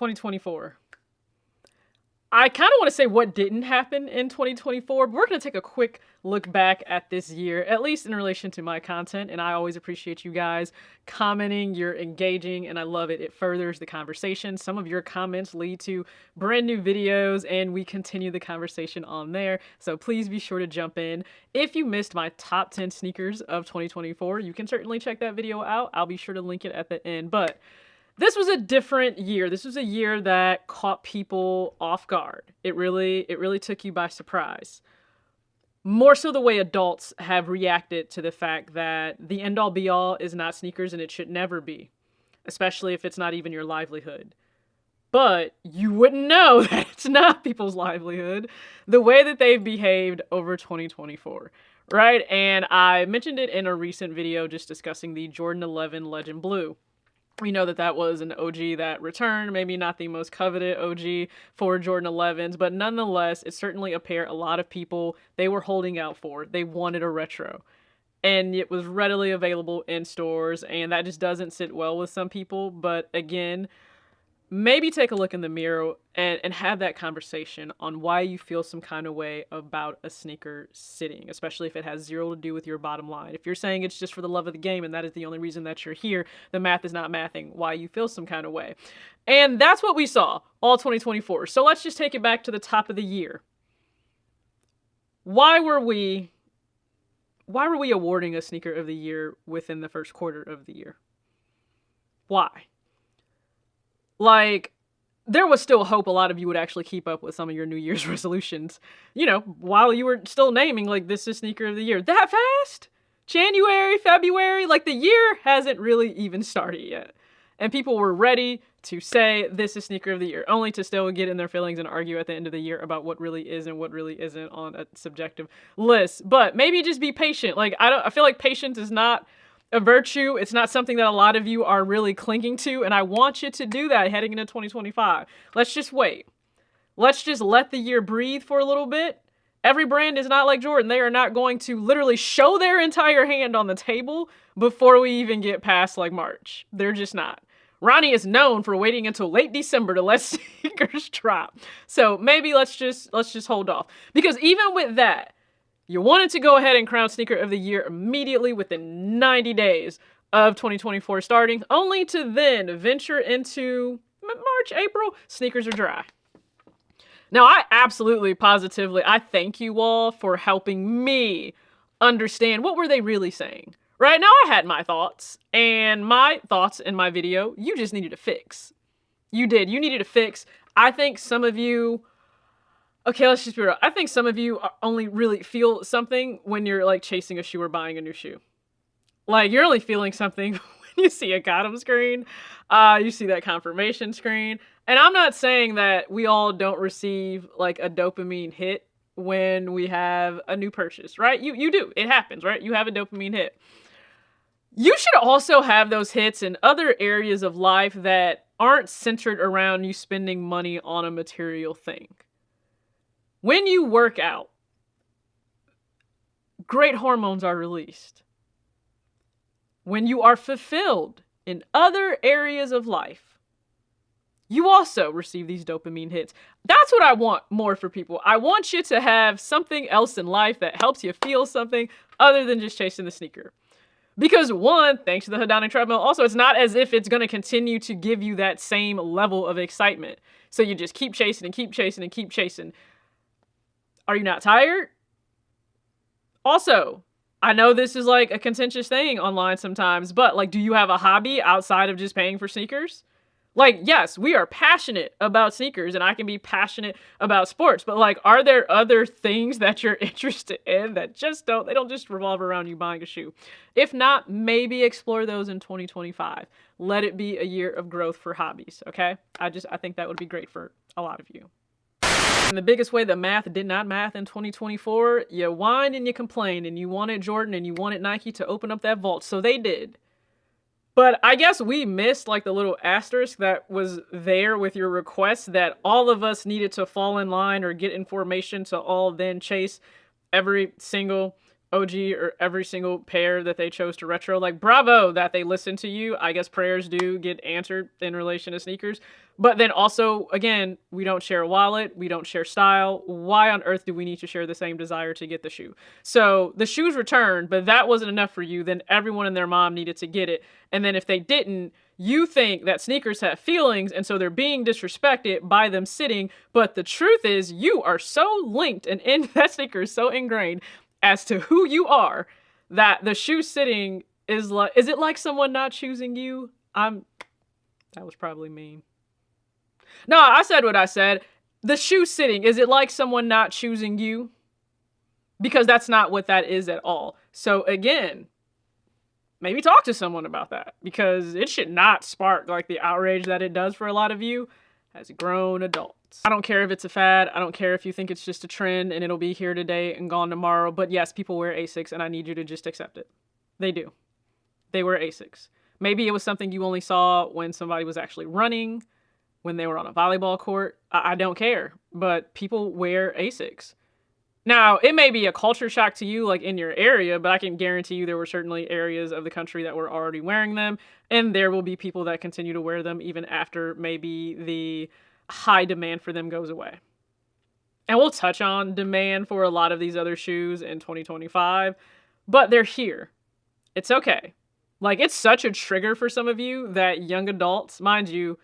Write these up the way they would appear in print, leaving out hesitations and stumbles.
2024. I kind of want to say what didn't happen in 2024, but we're going to take a quick look back at this year, at least in relation to my content. And I always appreciate you guys commenting, you're engaging, and I love it. It furthers the conversation. Some of your comments lead to brand new videos, and we continue the conversation on there. So please be sure to jump in. If you missed my top 10 sneakers of 2024, you can certainly check that video out. I'll be sure to link it at the end. But this was a different year. This was a year that caught people off guard. It really took you by surprise. More so the way adults have reacted to the fact that the end-all be-all is not sneakers, and it should never be, especially if it's not even your livelihood. But you wouldn't know that it's not people's livelihood the way that they've behaved over 2024, right? And I mentioned it in a recent video just discussing the Jordan 11 Legend Blue. We know that that was an OG that returned, maybe not the most coveted OG for Jordan 11s, but nonetheless, it's certainly a pair a lot of people, they were holding out for. They wanted a retro. And it was readily available in stores, and that just doesn't sit well with some people. But again, maybe take a look in the mirror and have that conversation on why you feel some kind of way about a sneaker sitting, especially if it has zero to do with your bottom line. If you're saying it's just for the love of the game and that is the only reason that you're here, the math is not mathing why you feel some kind of way. And that's what we saw all 2024. So let's just take it back to the top of the year. Why were we awarding a sneaker of the year within the first quarter of the year? Why? Like, there was still hope a lot of you would actually keep up with some of your New Year's resolutions, you know, while you were still naming, like, this is sneaker of the year. That fast? January, February? Like, the year hasn't really even started yet. And people were ready to say this is sneaker of the year, only to still get in their feelings and argue at the end of the year about what really is and what really isn't on a subjective list. But maybe just be patient. Like, I feel like patience is not a virtue. It's not something that a lot of you are really clinging to, and I want you to do that heading into 2025. Let's just wait. Let's just let the year breathe for a little bit. Every brand is not like Jordan. They are not going to literally show their entire hand on the table before we even get past like March. They're just not. Ronnie is known for waiting until late December to let sneakers drop. So maybe let's just hold off. Because even with that, you wanted to go ahead and crown sneaker of the year immediately within 90 days of 2024 starting, only to then venture into March, April, sneakers are dry. Now, I absolutely, positively, I thank you all for helping me understand what were they really saying. Right now, I had my thoughts, and my thoughts in my video, you just needed to fix. You did. You needed to fix. I think some of you... Okay, let's just be real. I think some of you only really feel something when you're like chasing a shoe or buying a new shoe. Like, you're only feeling something when you see a got 'em screen, you see that confirmation screen. And I'm not saying that we all don't receive like a dopamine hit when we have a new purchase, right? You do. It happens, right? You have a dopamine hit. You should also have those hits in other areas of life that aren't centered around you spending money on a material thing. When you work out, great hormones are released. When you are fulfilled in other areas of life, you also receive these dopamine hits. That's what I want more for people. I want you to have something else in life that helps you feel something other than just chasing the sneaker. Because one, thanks to the hedonic treadmill, also it's not as if it's going to continue to give you that same level of excitement. So you just keep chasing and keep chasing and keep chasing. Are you not tired? Also, I know this is like a contentious thing online sometimes, but like, do you have a hobby outside of just paying for sneakers? Like, yes, we are passionate about sneakers and I can be passionate about sports, but like, are there other things that you're interested in that they don't just revolve around you buying a shoe? If not, maybe explore those in 2025. Let it be a year of growth for hobbies, okay? I think that would be great for a lot of you. And the biggest way the math did not math in 2024, you whined and you complained and you wanted Jordan and you wanted Nike to open up that vault. So they did. But I guess we missed like the little asterisk that was there with your request that all of us needed to fall in line or get information to all then chase every single OG or every single pair that they chose to retro. Like, bravo that they listened to you. I guess prayers do get answered in relation to sneakers. But then also, again, we don't share a wallet. We don't share style. Why on earth do we need to share the same desire to get the shoe? So the shoe's returned, but that wasn't enough for you. Then everyone and their mom needed to get it. And then if they didn't, you think that sneakers have feelings, and so they're being disrespected by them sitting. But the truth is, you are so linked and in that sneaker is so ingrained as to who you are that the shoe sitting is it like someone not choosing you? That was probably mean. No, I said what I said. The shoe sitting, is it like someone not choosing you? Because that's not what that is at all. So again, maybe talk to someone about that, because it should not spark like the outrage that it does for a lot of you as grown adults. I don't care if it's a fad. I don't care if you think it's just a trend and it'll be here today and gone tomorrow. But yes, people wear Asics, and I need you to just accept it. They do. They wear Asics. Maybe it was something you only saw when somebody was actually running, when they were on a volleyball court. I don't care, but people wear Asics. Now, it may be a culture shock to you, like in your area, but I can guarantee you there were certainly areas of the country that were already wearing them, and there will be people that continue to wear them even after maybe the high demand for them goes away. And we'll touch on demand for a lot of these other shoes in 2025, but they're here. It's okay. Like, it's such a trigger for some of you that young adults, mind you,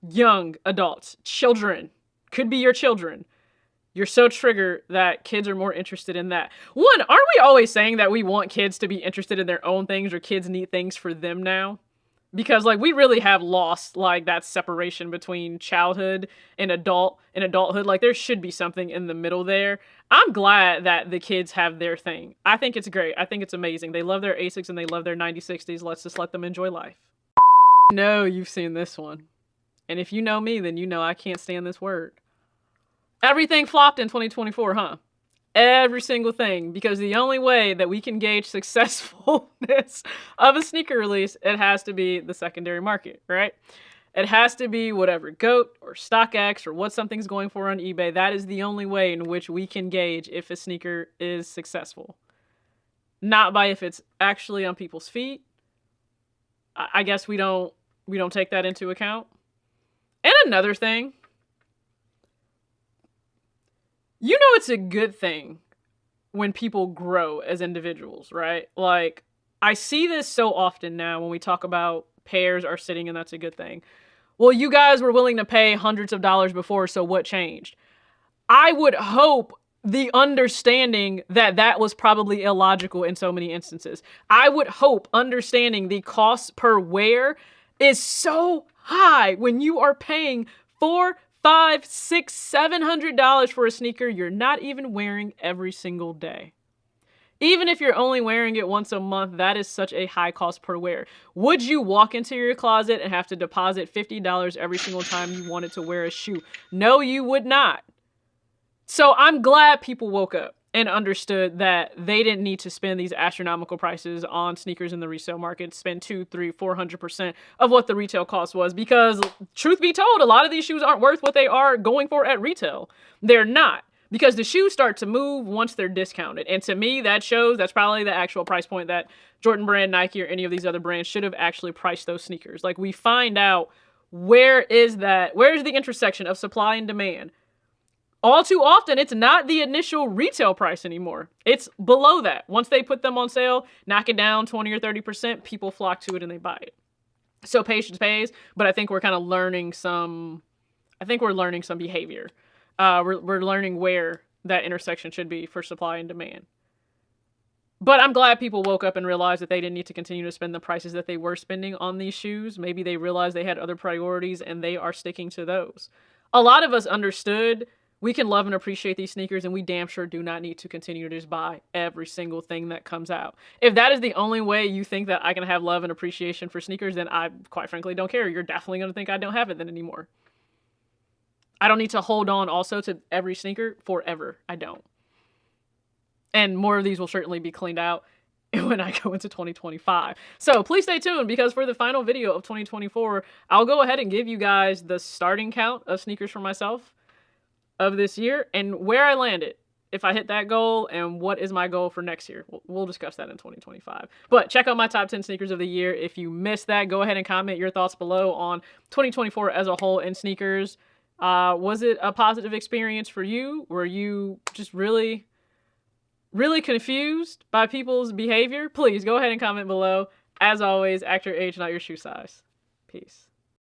young adults, children, could be your children. You're so triggered that kids are more interested in that. One, aren't we always saying that we want kids to be interested in their own things, or kids need things for them now? Because like we really have lost like that separation between childhood and adulthood. Like there should be something in the middle there. I'm glad that the kids have their thing. I think it's great. I think it's amazing. They love their Asics and they love their 9060s. Let's just let them enjoy life. No, you've seen this one. And if you know me, then you know I can't stand this word. Everything flopped in 2024, huh? Every single thing. Because the only way that we can gauge successfulness of a sneaker release, it has to be the secondary market, right? It has to be whatever GOAT or StockX or what something's going for on eBay. That is the only way in which we can gauge if a sneaker is successful. Not by if it's actually on people's feet. I guess we don't take that into account. And another thing, you know it's a good thing when people grow as individuals, right? Like, I see this so often now when we talk about pairs are sitting and that's a good thing. Well, you guys were willing to pay hundreds of dollars before, so what changed? I would hope the understanding that that was probably illogical in so many instances. I would hope understanding the cost per wear is so high when you are paying $400, $500, $600, $700 for a sneaker you're not even wearing every single day. Even if you're only wearing it once a month, that is such a high cost per wear. Would you walk into your closet and have to deposit $50 every single time you wanted to wear a shoe? No, you would not. So I'm glad people woke up and understood that they didn't need to spend these astronomical prices on sneakers in the resale market, spend 200%, 300%, 400% of what the retail cost was, because truth be told, a lot of these shoes aren't worth what they are going for at retail. They're not, because the shoes start to move once they're discounted. And to me, that shows that's probably the actual price point that Jordan Brand, Nike, or any of these other brands should have actually priced those sneakers. Like, we find out where's the intersection of supply and demand. All too often, it's not the initial retail price anymore. It's below that. Once they put them on sale, knock it down 20 or 30%, people flock to it and they buy it. So patience pays, but I think we're kind of learning some behavior. We're learning where that intersection should be for supply and demand. But I'm glad people woke up and realized that they didn't need to continue to spend the prices that they were spending on these shoes. Maybe they realized they had other priorities and they are sticking to those. A lot of us understood we can love and appreciate these sneakers, and we damn sure do not need to continue to just buy every single thing that comes out. If that is the only way you think that I can have love and appreciation for sneakers, then I, quite frankly, don't care. You're definitely going to think I don't have it then anymore. I don't need to hold on also to every sneaker forever. I don't. And more of these will certainly be cleaned out when I go into 2025. So please stay tuned, because for the final video of 2024, I'll go ahead and give you guys the starting count of sneakers for myself of this year and where I landed. if I hit that goal, and what is my goal for next year. We'll discuss that in 2025. But check out my top 10 sneakers of the year. If you missed that, go ahead and comment your thoughts below on 2024 as a whole in sneakers. Was it a positive experience for you? Were you just really confused by people's behavior? Please go ahead and comment below. As always, act your age, not your shoe size. Peace.